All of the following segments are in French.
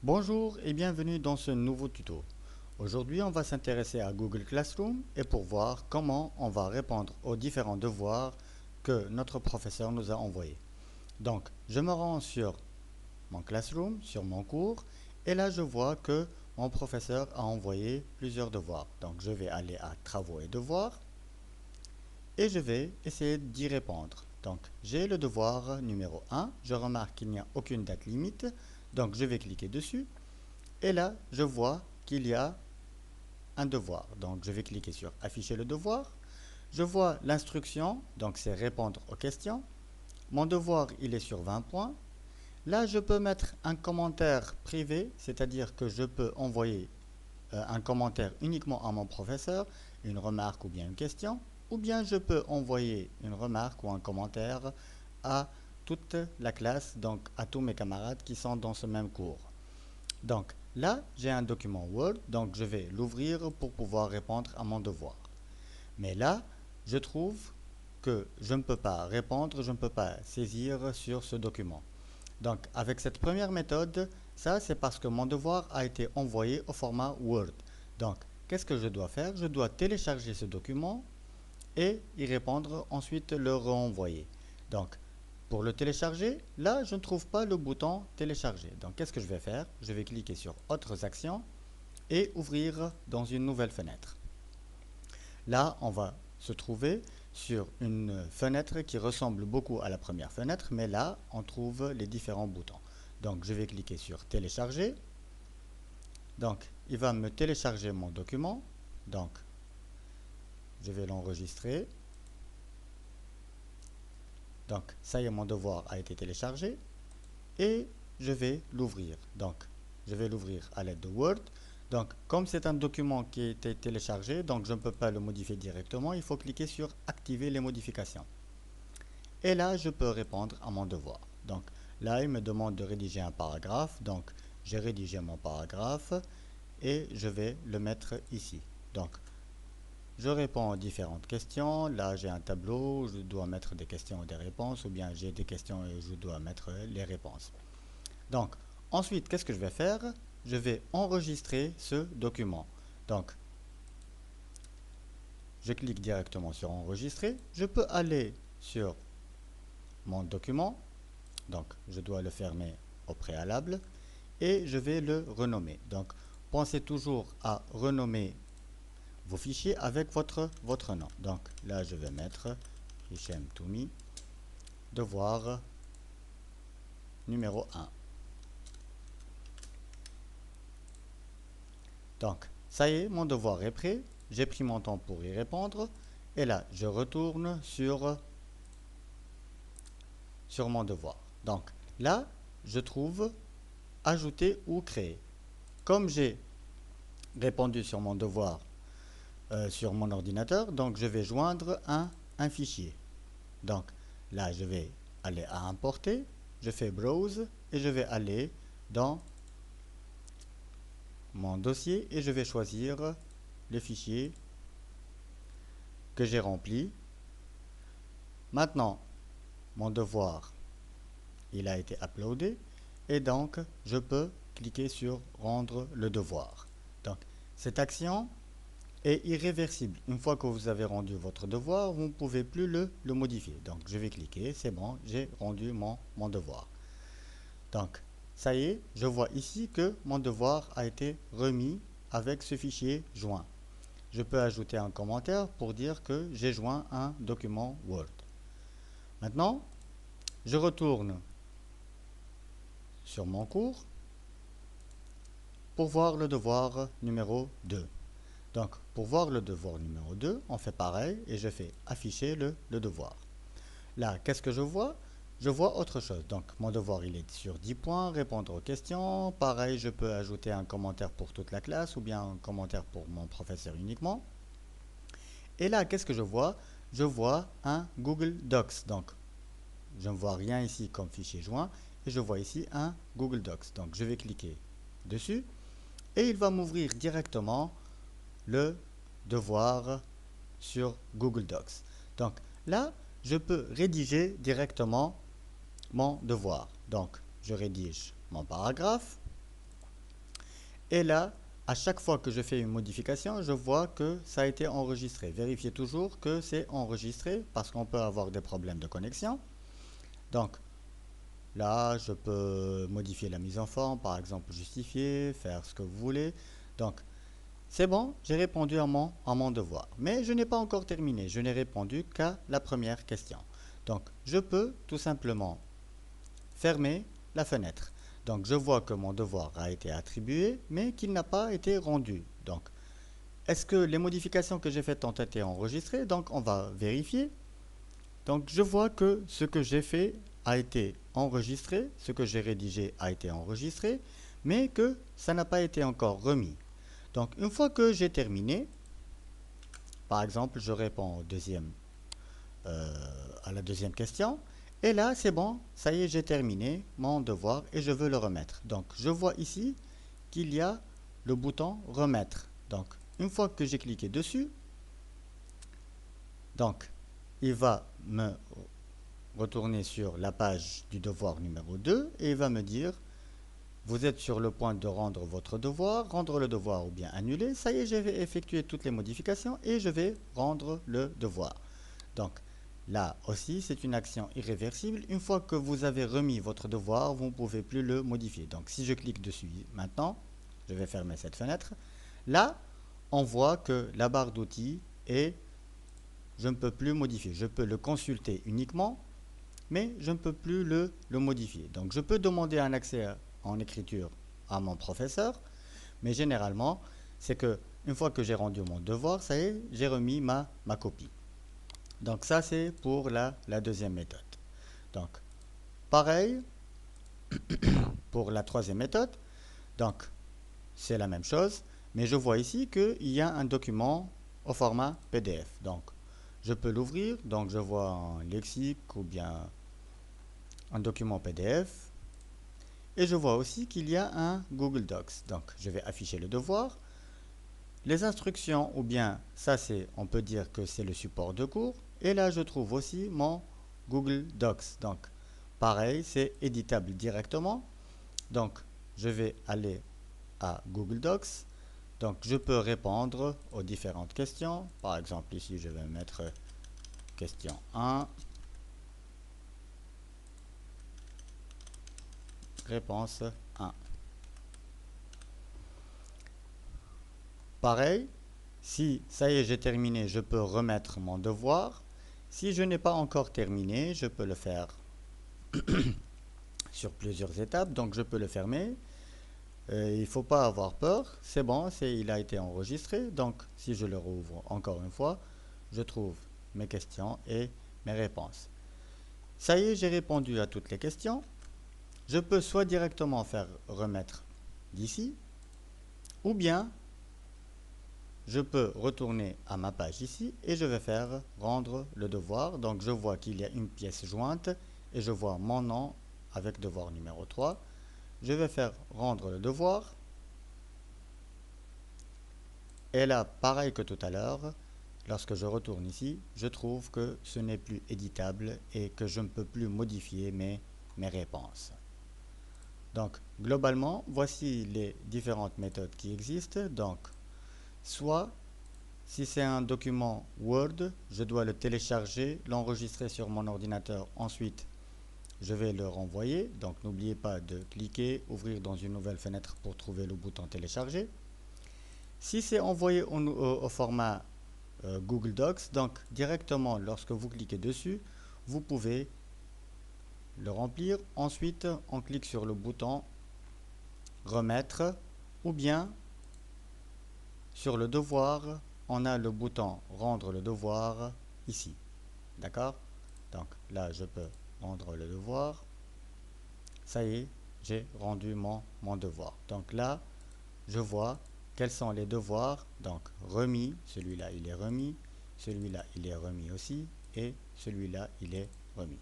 Bonjour et bienvenue dans ce nouveau tuto. Aujourd'hui, on va s'intéresser à Google Classroom et pour voir comment on va répondre aux différents devoirs que notre professeur nous a envoyés. Donc, je me rends sur mon Classroom, sur mon cours, et là je vois que mon professeur a envoyé plusieurs devoirs. Donc, je vais aller à Travaux et devoirs et je vais essayer d'y répondre. Donc, j'ai le devoir numéro 1. Je remarque qu'il n'y a aucune date limite. Donc, je vais cliquer dessus. Et là, je vois qu'il y a un devoir. Donc, je vais cliquer sur Afficher le devoir. Je vois l'instruction, donc c'est répondre aux questions. Mon devoir, il est sur 20 points. Là, je peux mettre un commentaire privé, c'est-à-dire que je peux envoyer un commentaire uniquement à mon professeur, une remarque ou bien une question, ou bien je peux envoyer une remarque ou un commentaire à toute la classe, donc à tous mes camarades qui sont dans ce même cours. Donc là, j'ai un document Word, donc je vais l'ouvrir pour pouvoir répondre à mon devoir. Mais là, je trouve que je ne peux pas répondre, je ne peux pas saisir sur ce document. Donc avec cette première méthode, ça c'est parce que mon devoir a été envoyé au format Word. Donc qu'est-ce que je dois faire? Je dois télécharger ce document et y répondre, ensuite le renvoyer. Donc pour le télécharger, là je ne trouve pas le bouton télécharger. Donc qu'est-ce que je vais faire? Je vais cliquer sur autres actions et ouvrir dans une nouvelle fenêtre. Là on va se trouver sur une fenêtre qui ressemble beaucoup à la première fenêtre, mais là on trouve les différents boutons. Donc je vais cliquer sur télécharger. Donc il va me télécharger mon document. Donc je vais l'enregistrer. Donc ça y est, mon devoir a été téléchargé et je vais l'ouvrir. Donc je vais l'ouvrir à l'aide de Word. Donc comme c'est un document qui a été téléchargé, donc je ne peux pas le modifier directement, il faut cliquer sur activer les modifications. Et là je peux répondre à mon devoir. Donc là il me demande de rédiger un paragraphe, donc j'ai rédigé mon paragraphe et je vais le mettre ici. Donc je réponds aux différentes questions. Là, j'ai un tableau, je dois mettre des questions et des réponses, ou bien j'ai des questions et je dois mettre les réponses. Donc, ensuite, qu'est-ce que je vais faire? Je vais enregistrer ce document. Donc, je clique directement sur enregistrer. Je peux aller sur mon document. Donc, je dois le fermer au préalable. Et je vais le renommer. Donc, pensez toujours à renommer vos fichiers avec votre nom. Donc là, je vais mettre Hichem Toumi, devoir numéro 1. Donc, ça y est, mon devoir est prêt. J'ai pris mon temps pour y répondre. Et là, je retourne sur mon devoir. Donc, là, je trouve ajouter ou créer. Comme j'ai répondu sur mon devoir sur mon ordinateur, donc je vais joindre un fichier. Donc là, je vais aller à importer, je fais browse et je vais aller dans mon dossier et je vais choisir le fichier que j'ai rempli. Maintenant, mon devoir, il a été uploadé et donc je peux cliquer sur rendre le devoir. Donc cette action est irréversible. Une fois que vous avez rendu votre devoir, vous ne pouvez plus le modifier. Donc je vais cliquer, c'est bon, j'ai rendu mon devoir. Donc ça y est, je vois ici que mon devoir a été remis avec ce fichier joint. Je peux ajouter un commentaire pour dire que j'ai joint un document Word. Maintenant, je retourne sur mon cours pour voir le devoir numéro 2. Donc, pour voir le devoir numéro 2, on fait pareil et je fais afficher le devoir. Là, qu'est-ce que je vois? Je vois autre chose. Donc, mon devoir, il est sur 10 points, répondre aux questions. Pareil, je peux ajouter un commentaire pour toute la classe ou bien un commentaire pour mon professeur uniquement. Et là, qu'est-ce que je vois? Je vois un Google Docs. Donc, je ne vois rien ici comme fichier joint et je vois ici un Google Docs. Donc je vais cliquer dessus et il va m'ouvrir directement le devoir sur Google Docs. Donc là, je peux rédiger directement mon devoir. Donc je rédige mon paragraphe et là, à chaque fois que je fais une modification, je vois que ça a été enregistré. Vérifiez toujours que c'est enregistré parce qu'on peut avoir des problèmes de connexion. Donc là, je peux modifier la mise en forme, par exemple justifier, faire ce que vous voulez. Donc c'est bon, j'ai répondu à mon devoir. Mais je n'ai pas encore terminé, je n'ai répondu qu'à la première question. Donc je peux tout simplement fermer la fenêtre. Donc je vois que mon devoir a été attribué, mais qu'il n'a pas été rendu. Donc est-ce que les modifications que j'ai faites ont été enregistrées? Donc on va vérifier. Donc je vois que ce que j'ai fait a été enregistré, ce que j'ai rédigé a été enregistré, mais que ça n'a pas été encore remis. Donc une fois que j'ai terminé, par exemple je réponds à la deuxième question, et là c'est bon, ça y est, j'ai terminé mon devoir et je veux le remettre. Donc je vois ici qu'il y a le bouton remettre. Donc une fois que j'ai cliqué dessus, donc il va me retourner sur la page du devoir numéro 2 et il va me dire vous êtes sur le point de rendre votre devoir, rendre le devoir ou bien annuler. Ça y est, j'ai effectué toutes les modifications et je vais rendre le devoir. Donc là aussi, c'est une action irréversible. Une fois que vous avez remis votre devoir, vous ne pouvez plus le modifier. Donc si je clique dessus maintenant, je vais fermer cette fenêtre. Là, on voit que la barre d'outils est, je ne peux plus modifier. Je peux le consulter uniquement, mais je ne peux plus le modifier. Donc je peux demander un accès en écriture à mon professeur, mais généralement, c'est que une fois que j'ai rendu mon devoir, ça y est, j'ai remis ma copie. Donc ça, c'est pour la deuxième méthode. Donc, pareil pour la troisième méthode. Donc, c'est la même chose, mais je vois ici qu'il y a un document au format PDF. Donc, je peux l'ouvrir. Donc, je vois un lexique ou bien un document PDF. Et je vois aussi qu'il y a un Google Docs. Donc, je vais afficher le devoir. Les instructions, ou bien, ça c'est, on peut dire que c'est le support de cours. Et là, je trouve aussi mon Google Docs. Donc, pareil, c'est éditable directement. Donc, je vais aller à Google Docs. Donc, je peux répondre aux différentes questions. Par exemple, ici, je vais mettre question 1. Réponse 1. Pareil, si ça y est, j'ai terminé, je peux remettre mon devoir. Si je n'ai pas encore terminé, je peux le faire sur plusieurs étapes, donc je peux le fermer. Il ne faut pas avoir peur, c'est bon, il a été enregistré. Donc si je le rouvre encore une fois, je trouve mes questions et mes réponses. Ça y est, j'ai répondu à toutes les questions. Je peux soit directement faire remettre d'ici, ou bien je peux retourner à ma page ici et je vais faire rendre le devoir. Donc je vois qu'il y a une pièce jointe et je vois mon nom avec devoir numéro 3. Je vais faire rendre le devoir. Et là, pareil que tout à l'heure, lorsque je retourne ici, je trouve que ce n'est plus éditable et que je ne peux plus modifier mes réponses. Donc, globalement, voici les différentes méthodes qui existent. Donc, soit, si c'est un document Word, je dois le télécharger, l'enregistrer sur mon ordinateur. Ensuite, je vais le renvoyer. Donc, n'oubliez pas de cliquer, ouvrir dans une nouvelle fenêtre pour trouver le bouton télécharger. Si c'est envoyé au format Google Docs, donc directement lorsque vous cliquez dessus, vous pouvez le remplir. Ensuite, on clique sur le bouton remettre ou bien sur le devoir, on a le bouton rendre le devoir ici. D'accord? Donc là, je peux rendre le devoir. Ça y est, j'ai rendu mon devoir. Donc là, je vois quels sont les devoirs. Donc remis, celui-là il est remis, celui-là il est remis aussi et celui-là il est remis.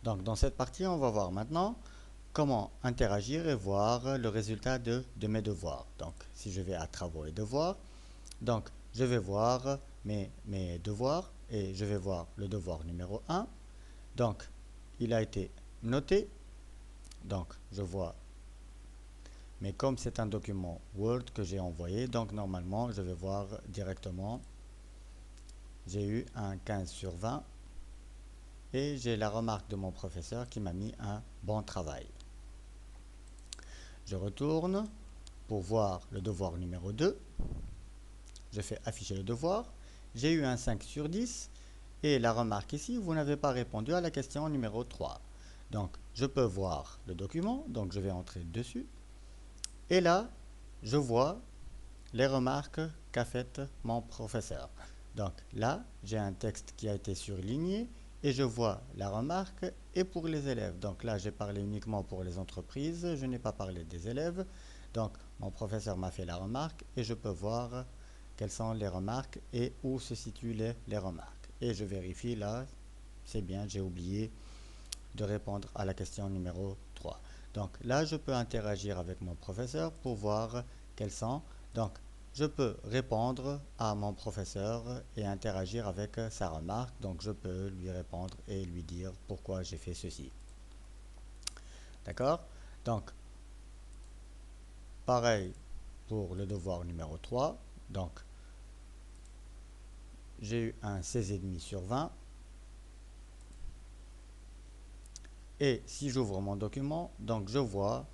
Donc dans cette partie, on va voir maintenant comment interagir et voir le résultat de mes devoirs. Donc si je vais à travaux et devoirs, donc je vais voir mes devoirs et je vais voir le devoir numéro 1. Donc il a été noté, donc je vois, mais comme c'est un document Word que j'ai envoyé, donc normalement je vais voir directement, j'ai eu un 15 sur 20 et j'ai la remarque de mon professeur qui m'a mis un bon travail. Je retourne pour voir le devoir numéro 2. Je fais afficher le devoir. J'ai eu un 5 sur 10 et la remarque ici, vous n'avez pas répondu à la question numéro 3. Donc, je peux voir le document, donc je vais entrer dessus. Et là, je vois les remarques qu'a faites mon professeur. Donc là, j'ai un texte qui a été surligné et je vois la remarque et pour les élèves. Donc là, j'ai parlé uniquement pour les entreprises, je n'ai pas parlé des élèves. Donc mon professeur m'a fait la remarque et je peux voir quelles sont les remarques et où se situent les remarques. Et je vérifie là, c'est bien, j'ai oublié de répondre à la question numéro 3. Donc là, je peux interagir avec mon professeur pour voir quels sont. Donc, je peux répondre à mon professeur et interagir avec sa remarque. Donc, je peux lui répondre et lui dire pourquoi j'ai fait ceci. D'accord? Donc, pareil pour le devoir numéro 3. Donc, j'ai eu un 16,5 sur 20. Et si j'ouvre mon document, donc je vois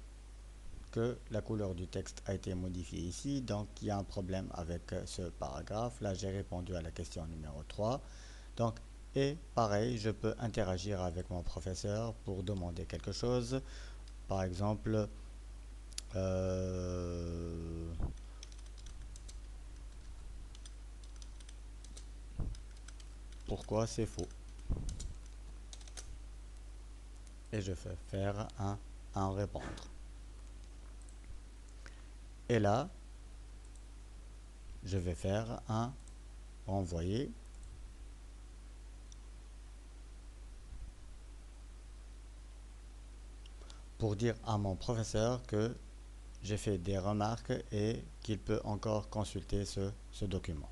que la couleur du texte a été modifiée ici, donc il y a un problème avec ce paragraphe. Là, j'ai répondu à la question numéro 3. Donc, et pareil, je peux interagir avec mon professeur pour demander quelque chose. Par exemple, pourquoi c'est faux? Et je fais faire un répondre. Et là, je vais faire un renvoyer. Pour dire à mon professeur que j'ai fait des remarques et qu'il peut encore consulter ce document.